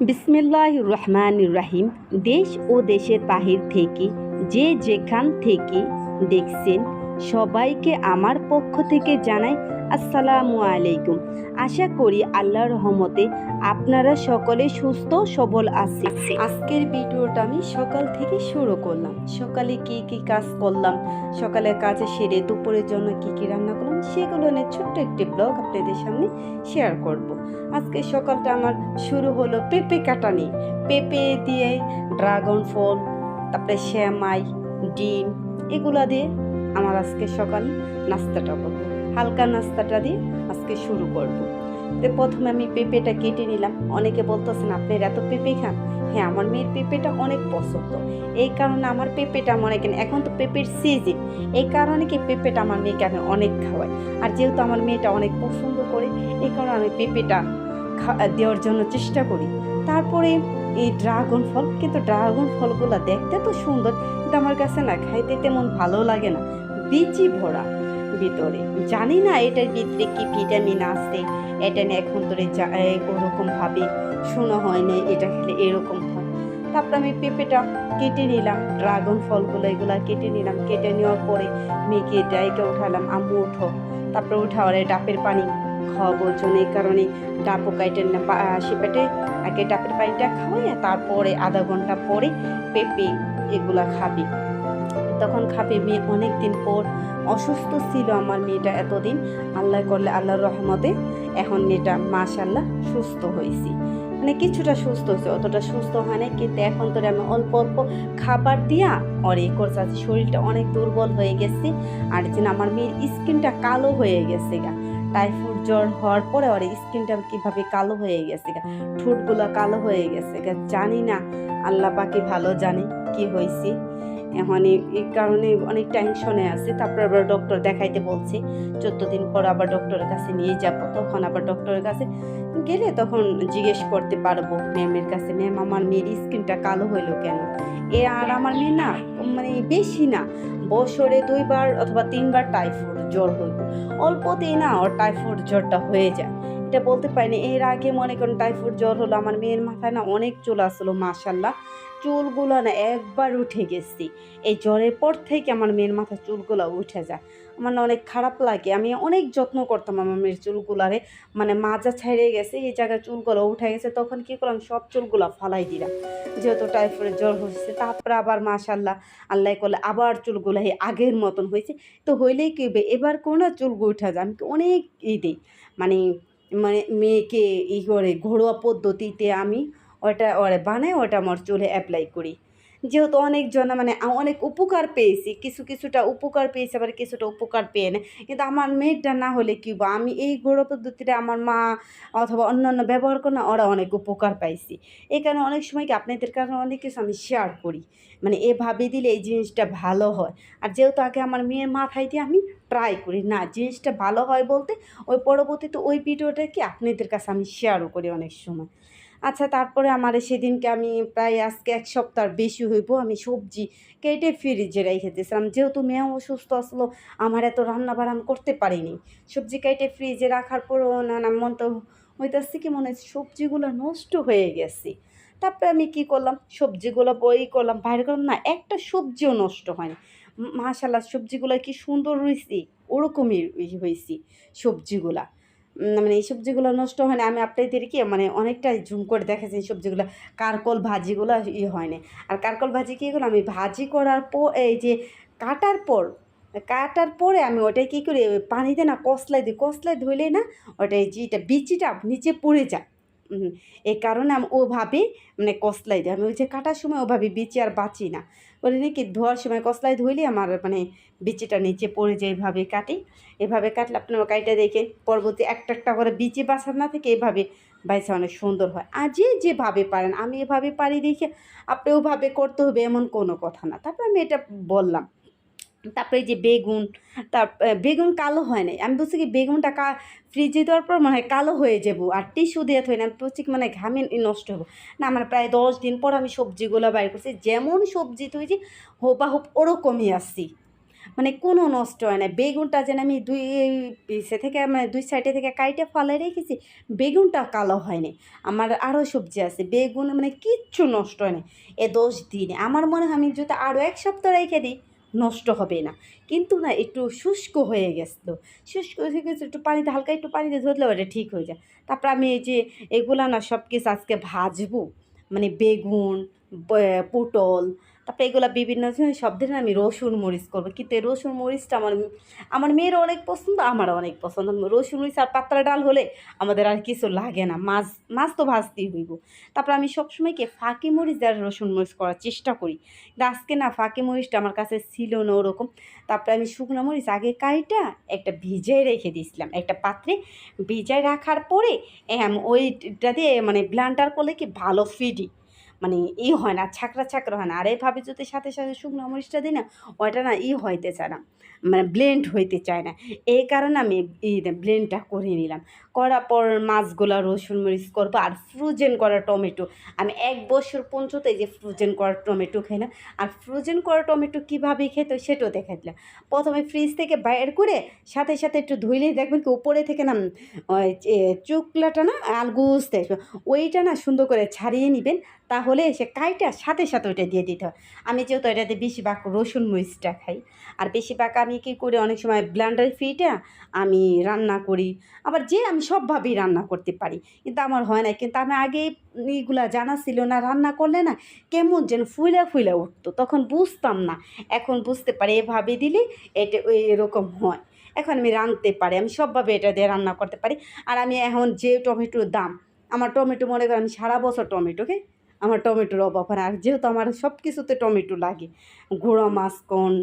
বিসমিল্লাহির রহমানির রহিম। দেশ ও দেশের বাহির থেকে যে যেখান থেকে দেখছেন সবাইকে আমার পক্ষ থেকে জানাই আসসালামু আলাইকুম। আশা করি আল্লাহর রহমতে আপনারা সকলে সুস্থ সবল আছেন। আজকের ভিডিওটা আমি সকাল থেকে শুরু করলাম। সকালে কি কি কাজ করলাম, সকালের কাজে সেরে দুপুরের জন্য কি কি রান্না করলাম, সেগুলো নিয়ে ছোট্ট একটি ব্লগ আপনাদের সামনে শেয়ার করব। আজকে সকালটা আমার শুরু হলো পেঁপে কাটা নিয়ে। পেঁপে দিয়ে ড্রাগন ফল, তারপরে শ্যামাই, ডিম, এগুলা দিয়ে আমার আজকে সকাল নাস্তাটা করবো। হালকা নাস্তাটা দিয়ে আজকে শুরু করব। তো প্রথমে আমি পেঁপেটা কেটে নিলাম। অনেকে বলতেছেন আপনার এত পেঁপে খান। হ্যাঁ, আমার মেয়ের পেঁপেটা অনেক পছন্দ, এই কারণে আমার পেঁপেটা মনে কেন এখন তো পেঁপের সিজন, এই কারণে কি পেঁপেটা আমার মেয়েকে আমি অনেক খাওয়াই। আর যেহেতু আমার মেয়েটা অনেক পছন্দ করে, এই কারণে আমি পেঁপেটা দেওয়ার জন্য চেষ্টা করি। তারপরে এই ড্রাগন ফল, কিন্তু ড্রাগন ফলগুলো দেখতে তো সুন্দর, কিন্তু আমার কাছে না খাইতে তেমন ভালো লাগে না। বিচি ভরা ভিতরে, জানি না এটার ভিতরে কি ভিটামিন আছে, এটা নিয়ে এখন ধরে ওরকমভাবে শোনা হয় না এটা খেলে এরকম হয়। তারপরে আমি পেঁপেটা কেটে নিলাম, ড্রাগন ফলগুলো এগুলা কেটে নিলাম। কেটে নেওয়ার পরে মেয়েকে ডাইকে উঠালাম, আম্মু উঠো। তারপরে উঠাওয়ার ডাবের পানি খাওয়াবোর জন্য, এই কারণে ডাবও কাইটে সেপেটে আগে ডাবের পানিটা খাওয়াই, তারপরে আধা ঘন্টা পরে পেঁপে এগুলা খাবি, তখন খাবে। মেয়ে অনেক দিন পর অসুস্থ ছিল আমার মেয়েটা এতদিন, আল্লাহ করলে আল্লাহর রহমতে এখন মেয়েটা মাশাআল্লাহ সুস্থ হয়েছি। মানে কিছুটা সুস্থ হয়েছে, অতটা সুস্থ হয় না, কিন্তু এখন তো আমি অল্প অল্প খাবার দিয়া ওর করছে। শরীরটা অনেক দুর্বল হয়ে গেছে, আর যেন আমার মেয়ের স্কিনটা কালো হয়ে গেছে গা। টাইফয়েড জ্বর হওয়ার পরে ওর স্কিনটা কীভাবে কালো হয়ে গেছে গা, ঠোঁটগুলো কালো হয়ে গেছে গা, জানি না, আল্লাহ পাকি ভালো জানে কি হয়েছে। এখন এই কারণে অনেক টেনশনে আছে। তারপর আবার ডক্টর দেখাইতে বলছে, 14 দিন পর আবার ডক্টরের কাছে নিয়ে যাব। তখন আবার ডক্টরের কাছে গেলে তখন জিজ্ঞেস করতে পারবো ম্যামের কাছে, ম্যাম আমার মেয়ের স্কিনটা কালো হইলো কেন। আর আমার মেয়ে না মানে বেশি না, বছরে 2বার অথবা 3বার টাইফয়েড জ্বর হইব, অল্পতেই না ওর টাইফয়েড জ্বরটা হয়ে যায়। এটা বলতে পারিনি। এর আগে মনে করেন টাইফয়েড জ্বর হলো, আমার মেয়ের মাথায় না অনেক চুল আসলো, মাশাআল্লাহ চুলগুলো না একবার উঠে গেছি। এই জ্বরের পর থেকে আমার মেয়ের মাথায় চুলগুলো উঠে যায়, আমার না অনেক খারাপ লাগে। আমি অনেক যত্ন করতাম আমার মেয়ের চুলগুলারে, মানে মাজা ছেড়ে গেছে, এই জায়গায় চুলগুলো উঠে গেছে, তখন কি করলাম সব চুলগুলো ফালাই দিলাম, যেহেতু টাইফয়েড জ্বর হয়েছে। তারপরে আবার মাশাআল্লাহ আল্লাহ করলে আবার চুলগুলো আগের মতন হয়েছে। তো হইলেই কি হবে, এবার কোনো চুলগুলো উঠে যায়। আমি অনেক দিই, মানে মানে মেয়েকে করে ঘরোয়া পদ্ধতিতে আমি ওটা বানাই, ওটা আমার চুলে অ্যাপ্লাই করি। যেহেতু অনেকজন মানে অনেক উপকার পেয়েছি, কিছুটা উপকার পেয়েছি, আবার কিছুটা উপকার পেয়ে না। কিন্তু আমার মেয়েটা না হলে কী বা, আমি এই ঘরোয়া পদ্ধতিটা আমার মা অথবা অন্যান্য ব্যবহার করে না, ওরা অনেক উপকার পাইছি। এই কারণে অনেক সময় কি আপনাদের কারণে অনেক কিছু আমি শেয়ার করি, মানে এভাবে দিলে এই জিনিসটা ভালো হয়। আর যেহেতু আগে আমার মেয়ের মাথায় দিয়ে আমি ট্রাই করি, না জিনিসটা ভালো হয় বলতে ওই পরবর্তীতে ওই ভিডিওটা কি আপনাদের কাছে আমি শেয়ারও করি অনেক সময়। আচ্ছা, তারপরে আমার সেদিনকে আমি প্রায় আজকে 1 সপ্তাহ বেশি হইব আমি সবজি কেটে ফ্রিজে রেখে দিয়েছিলাম, যেহেতু মেয়ে অসুস্থ আসলো, আমার এত রান্না বাড়া আমি করতে পারিনি। সবজি কেটে ফ্রিজে রাখার পরও না মন তো হইতেছে কি, মনে হচ্ছে সবজিগুলো নষ্ট হয়ে গেছে। তারপরে আমি কি করলাম, সবজিগুলো বই করলাম, বাইরে করলাম, না একটা সবজিও নষ্ট হয়নি। মাশাআল্লাহ সবজিগুলো কি সুন্দর হয়েছে, ওরকমই হয়েছে সবজিগুলা। মানে এই সবজিগুলো নষ্ট হয় না। আমি আপনাদেরকে মানে অনেকটা জুম করে দেখাচ্ছি এই সবজিগুলো, কারকল ভাজিগুলো হয় না। আর কারকল ভাজি কী করলাম, আমি ভাজি করার পর এই যে কাটার পরে আমি ওটাই কী করি, পানিতে না কসলাই দিই, কসলাই ধুইলে না ওটাই যেটা বিচিটা নিচে পড়ে যায়। এই কারণে আমি ওভাবে মানে কসলাই দিই। আমি ওই যে কাটার সময় ওভাবে বিচি আর বাঁচি না, বলি নাকি ধোয়ার সময় কসলাই ধুইলে আমার মানে বিচিটা নিচে পড়ে যায়। এইভাবে কাটি, এভাবে কাটলে আপনারা কাইটা দেখে পরবর্তী একটা একটা করে বিচি বাছার না থেকে এভাবে বাইসা অনেক সুন্দর হয়। আর যেভাবে পারেন, আমি এভাবে পারি দেখে আপনি ওভাবে করতে হবে এমন কোনো কথা না। তারপরে আমি এটা বললাম। তারপরে যে বেগুন, বেগুন কালো হয় নাই, আমি বলছি কি বেগুনটা ফ্রিজে দেওয়ার পর মনে হয় কালো হয়ে যাবো, আর টিস্যু দিয়ে থই না, আমি বলছি মানে ঘামে নষ্ট হবো না। আমার প্রায় 10 দিন পর আমি সবজিগুলো বাইর করছি, যেমন সবজি তুই যে হুবাহুব ওরকমই আসছি। মানে কোনো নষ্ট হয় না। বেগুনটা যেন আমি দুই পিছে থেকে মানে দুই সাইডে থেকে কাইটে ফেলে রেখেছি, বেগুনটা কালো হয়নি। আমার আরও সবজি আছে, বেগুন মানে কিচ্ছু নষ্ট হয় না এ 10 দিনে। আমার মনে হয় আমি যদি আরও 1 সপ্তাহ রেখে দিই নষ্ট হবে না। কিন্তু না একটু শুষ্ক হয়ে গেছিলো, শুষ্ক হয়ে গেছে, একটু পানিতে হালকা একটু পানিতে ধরলে ওটা ঠিক হয়ে যায়। তারপর আমি এই যে এগুলা না সব কিছু আজকে ভাজবো, মানে বেগুন, পটল, তারপরে এগুলা বিভিন্ন সব ধরনের আমি রসুন মরিচ করবো। কিন্তু এই রসুন মরিচটা আমার মেয়েরও অনেক পছন্দ, আমারও অনেক পছন্দ। রসুন মরিচ আর পাতলা ডাল হলে আমাদের আর কিছু লাগে না, মাছ মাছ তো ভাজতেই হইব। তারপর আমি সবসময় কি ফাঁকি মরিচ আর রসুন মরিচ করার চেষ্টা করি, কিন্তু আজকে না ফাঁকি মরিচটা আমার কাছে ছিল না ওরকম। তারপরে আমি শুকনো মরিচ আগে কাইটা একটা ভিজায় রেখে দিয়েছিলাম একটা পাত্রে। ভিজায় রাখার পরে ওইটা দিয়ে মানে ব্লান্ডার করলে কি ভালো ফিডি মানে হয় না, ছাকরা ছাকরা হয় না। আর এইভাবে যদি সাথে সাথে শুকনো মরিচটা দিই না, ওইটা না হইতে চায় না, মানে ব্লেন্ড হইতে চায় না। এই কারণে আমি ব্লেন্ডটা করে নিলাম। করার পর মাছগুলা রসুন মরিচ করবো আর ফ্রোজেন করা টমেটো। আমি 1 বছর পর্যন্ত এই যে ফ্রোজেন করা টমেটো খাইলাম। আর ফ্রোজেন করা টমেটো কীভাবে খেতে সেটাও দেখাই দিলাম। প্রথমে ফ্রিজ থেকে বাইর করে সাথে সাথে একটু ধুইলেই দেখবেন কি উপরে থেকে না ওই চুকলাটা না আলগুজতে আসবে, ওইটা না সুন্দর করে ছাড়িয়ে নেবেন। তাহলে সে কাইটা সাথে সাথে ওইটা দিয়ে দিতে হয়। আমি যেহেতু এটাতে বেশিরভাগ রসুন মরিচটা খাই, আর বেশিরভাগ আমি কী করি অনেক সময় ব্লেন্ডারে ফিটা আমি রান্না করি। আবার যে আমি সবভাবেই রান্না করতে পারি, কিন্তু আমার হয় না। কিন্তু আমি আগে এইগুলা জানা ছিল না, রান্না করলে না কেমন যেন ফুইলা ফুইলা উঠতো, তখন বুঝতাম না। এখন বুঝতে পারি এভাবে দিলে এটা এরকম হয়। এখন আমি রাঁধতে পারি, আমি সবভাবে এটা দিয়ে রান্না করতে পারি। আর আমি এখন যে টমেটোর দাম, আমার টমেটো মনে করেন আমি সারা বছর টমেটো খাই, আমার টমেটোর অভাব হয় না। আর যেহেতু আমার সব কিছুতে টমেটো লাগে, গুঁড়ো মাছ কোন,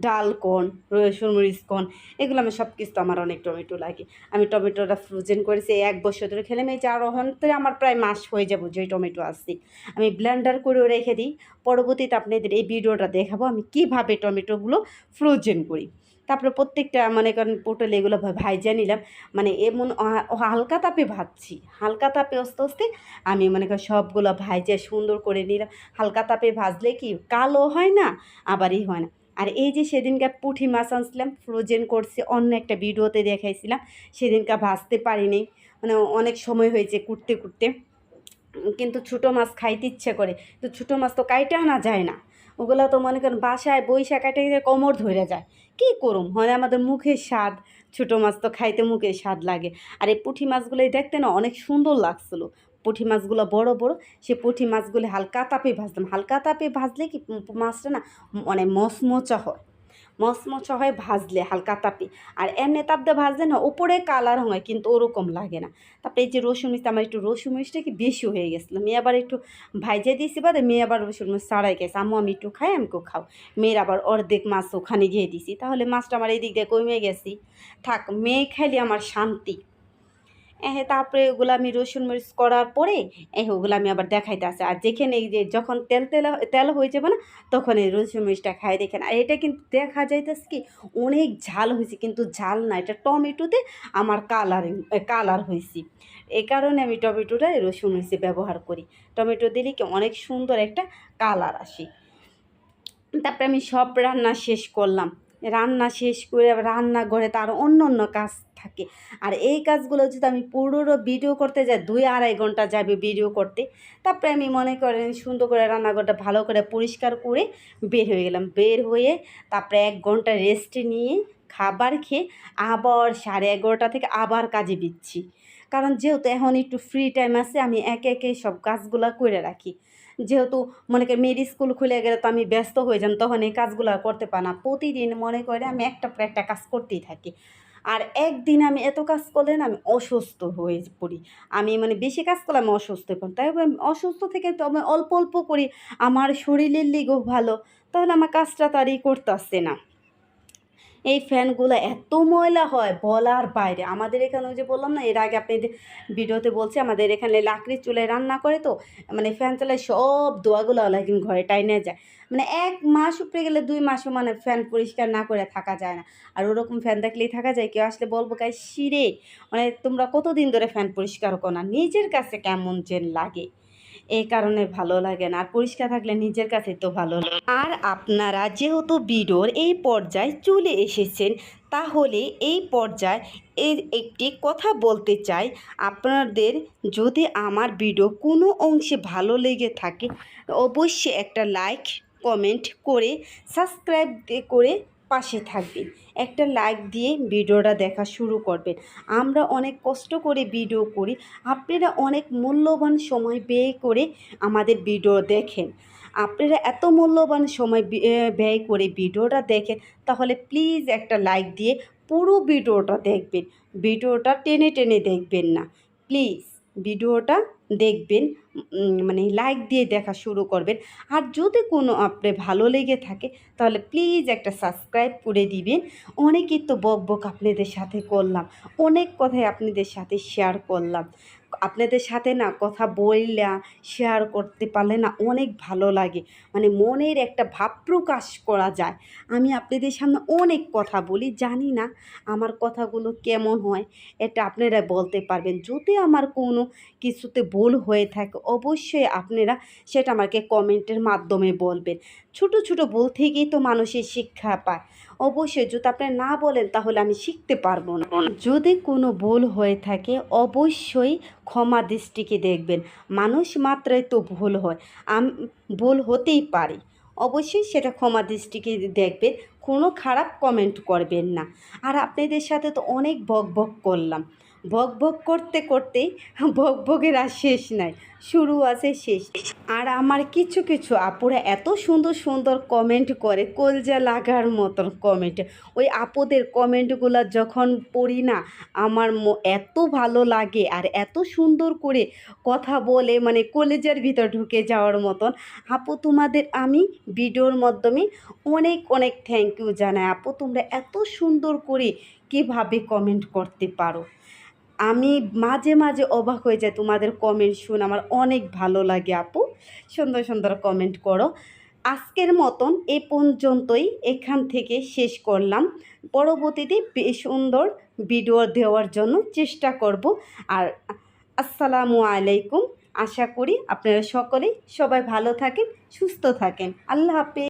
ডাল কোন, রসুন মরিচ কোন, এগুলো আমি সব কিছু আমার অনেক টমেটো লাগে। আমি টমেটোটা ফ্রোজেন করেছি 1 বছর ধরে খেলাম। এই 4 ঘন্টায় আমার প্রায় মাস হয়ে যাবো যে টমেটো আসছি। আমি ব্লেন্ডার করেও রেখে দিই। পরবর্তীতে আপনাদের এই ভিডিওটা দেখাবো আমি কীভাবে টমেটোগুলো ফ্রোজেন করি। তারপরে প্রত্যেকটা মনে করেন পটল এগুলো ভাইজা নিলাম, মানে এমন হালকা তাপে ভাজছি, হালকা তাপে আস্তে আস্তে আমি মনে করি সবগুলো ভাইজা সুন্দর করে নিলাম। হালকা তাপে ভাজলে কি কালো হয় না, আবারই হয় না। আর এই যে সেদিনকার পুঁটি মাছ আনছিলাম ফ্রোজেন করছি, অন্য একটা ভিডিওতে দেখাইছিলাম, সেদিনকার ভাজতে পারিনি, মানে অনেক সময় হয়েছে কুটতে কুটতে। কিন্তু ছোটো মাছ খাইতে ইচ্ছে করে, তো ছোটো মাছ তো কাইটা আনা যায় না। ওগুলো তো মনে করেন বাসায় বৈশা কাটে কোমর ধরে যায়, কী করুম হয় আমাদের মুখের স্বাদ। ছোটো মাছ তো খাইতে মুখের স্বাদ লাগে। আর এই পুঁটি মাছগুলোই দেখতে না অনেক সুন্দর লাগছিলো। পুঁটি মাছগুলো বড় বড়, সে পুঁটি মাছগুলো হালকা তাপে ভাজতাম। হালকা তাপে ভাজলে কি মাছটা না মানে মচমচা হয়, মচমচা হয় ভাজলে হালকা তাপে। আর এমনি তাপ দিয়ে ভাজলে না উপরে কালার হয়, কিন্তু ওরকম লাগে না। তারপরে এই যে রসুন মরিচ, আমার একটু রসুন মরিচটা কি বেশি হয়ে গেছিলো, মেয়ে আবার একটু ভাইজে দিয়েছি বাদে মেয়ে আবার রসুন মরিচ ছাড়াই গেছে। আমি একটু খাই, কেউ খাও। মেয়ের আবার অর্ধেক মাছ ওখানে দিয়ে দিছি, তাহলে মাছটা আমার এই দিক দিয়ে কমে গেছি। থাক, মেয়ে খাইলে আমার শান্তি। তারপরে ওগুলো আমি রসুন মরিচ করার পরে ওগুলো আমি আবার দেখাইতে আসে। আর যেখানে এই যে যখন তেল হয়ে যাবে না, তখন এই রসুন মরিচটা খাই দেখেন। আর এটা কিন্তু দেখা যাইতেছে কি অনেক ঝাল হয়েছে, কিন্তু ঝাল না, এটা টমেটোতে আমার কালার হয়েছে। এই কারণে আমি টমেটোটা রসুন মরিচে ব্যবহার করি। টমেটো দিলে কি অনেক সুন্দর একটা কালার আসে। তারপরে আমি সব রান্না শেষ করলাম। রান্না শেষ করে আবার রান্নাঘরে তার অন্য অন্য কাজ থাকে। আর এই কাজগুলো যদি আমি পুরো ভিডিও করতে যাই 2-2.5 ঘন্টা যাবে ভিডিও করতে। তারপরে আমি মনে করেন সুন্দর করে রান্নাঘরটা ভালো করে পরিষ্কার করে বের হয়ে গেলাম। বের হয়ে তারপরে 1 ঘন্টা রেস্ট নিয়ে খাবার খেয়ে আবার 11:30 থেকে আবার কাজে বিচ্ছি। কারণ যেহেতু এখন একটু ফ্রি টাইম আছে, আমি একে একে সব কাজগুলো করে রাখি। যেহেতু মনে করি মেয়ের স্কুল খুলে গেলে তো আমি ব্যস্ত হয়ে যান, তখন এই কাজগুলো করতে পারি না। প্রতিদিন মনে করে আমি একটা পর একটা কাজ করতেই থাকি। আর একদিন আমি এত কাজ করলে না আমি অসুস্থ হয়ে পড়ি। আমি মানে বেশি কাজ করলে আমি অসুস্থ হয়ে পড়ি। তাই আমি অসুস্থ থেকে তো আমি অল্প অল্প করি, আমার শরীরের লিগেও ভালো, তাহলে আমার কাজটা তাড়াতাড়ি করতে আসছে না। এই ফ্যানগুলো এত ময়লা হয় বলার বাইরে। আমাদের এখানে ওই যে বললাম না এর আগে আপনাদের ভিডিওতে বলছি, আমাদের এখানে লাকড়ির চুলায় রান্না করে, তো মানে ফ্যান চালায় সব ধোঁয়াগুলো কিন্তু ঘরে টাইনে যায়। মানে 1 মাস উপরে গেলে 2 মাসও মানে ফ্যান পরিষ্কার না করে থাকা যায় না। আর ওরকম ফ্যান দেখলেই থাকা যায়, কেউ আসলে বলবো গাই শিরে মানে তোমরা কতদিন ধরে ফ্যান পরিষ্কার করো না, নিজের কাছে কেমন যেন লাগে। এই কারণে ভালো লাগে না। আর পরিষ্কার থাকলে নিজের কাছে তো ভালো লাগে। আর আপনারা যেহেতু ভিডিওর এই পর্যায়ে চলে এসেছেন, তাহলে এই পর্যায়ে এর একটি কথা বলতে চাই। আপনাদের যদি আমার ভিডিও কোনো অংশে ভালো লেগে থাকে, অবশ্যই একটা লাইক কমেন্ট করে সাবস্ক্রাইব করে পাশে থাকবেন। একটা লাইক দিয়ে ভিডিওটা দেখা শুরু করবেন। আমরা অনেক কষ্ট করে ভিডিও করি, আপনারা অনেক মূল্যবান সময় ব্যয় করে আমাদের ভিডিও দেখেন। আপনারা এত মূল্যবান সময় ব্যয় করে ভিডিওটা দেখেন, তাহলে প্লিজ একটা লাইক দিয়ে পুরো ভিডিওটা দেখবেন। ভিডিওটা টেনে টেনে দেখবেন না, প্লিজ ভিডিওটা দেখবেন, মানে লাইক দিয়ে দেখা শুরু করবেন। আর যদি কোনো আপনার ভালো লেগে থাকে, তাহলে প্লিজ একটা সাবস্ক্রাইব করে দিবেন। অনেকই তো বক আপনাদের সাথে করলাম, অনেক কথাই আপনাদের সাথে শেয়ার করলাম। আপনাদের সাথে না কথা বললাম, শেয়ার করতে পারলে না অনেক ভালো লাগে, মানে মনের একটা ভাব প্রকাশ করা যায়। আমি আপনাদের সামনে অনেক কথা বলি, জানি না আমার কথাগুলো কেমন হয়, এটা আপনারা বলতে পারবেন। যদি আমার কোনো কিছুতে ভুল হয়ে থাকে, অবশ্যই আপনারা সেটা আমাকে কমেন্টের মাধ্যমে বলবেন। ছোট ছোট ভুল থেকেই তো মানুষের শিক্ষা পায়। অবশ্যই যদি আপনি না বলেন, তাহলে আমি শিখতে পারবো না। যদি কোনো ভুল হয়ে থাকে, অবশ্যই ক্ষমা দৃষ্টিকে দেখবেন। মানুষ মাত্রই তো ভুল হয়, ভুল হতেই পারে। অবশ্যই সেটা ক্ষমা দৃষ্টিকে দেখবেন, কোনো খারাপ কমেন্ট করবেন না। আর আপনাদের সাথে তো অনেক বক করলাম, বক করতে করতেই বকের আর শেষ নাই, শুরু আছে শেষ। আর আমার কিছু কিছু আপুরা এত সুন্দর সুন্দর কমেন্ট করে, কলজা লাগার মতন কমেন্ট। ওই আপুদের কমেন্টগুলো যখন পড়ি না, আমার এত ভালো লাগে আর এত সুন্দর করে কথা বলে, মানে কলেজের ভিতর ঢুকে যাওয়ার মতন। আপু তোমাদের আমি ভিডিওর মাধ্যমে অনেক অনেক থ্যাংক ইউ জানাই। আপু তোমরা এত সুন্দর করে কীভাবে কমেন্ট করতে পারো, আমি মাঝে মাঝে অবাক হয়ে যাই। তোমাদের কমেন্ট শুনে আমার অনেক ভালো লাগে। আপু সুন্দর সুন্দর কমেন্ট করো। আজকের মতন এ পর্যন্তই, এখান থেকে শেষ করলাম। পরবর্তীতে সুন্দর ভিডিও দেওয়ার জন্য চেষ্টা করব। আর আসসালামু আলাইকুম। আশা করি আপনারা সকলেই সবাই ভালো থাকেন, সুস্থ থাকেন। আল্লাহ হাফেজ।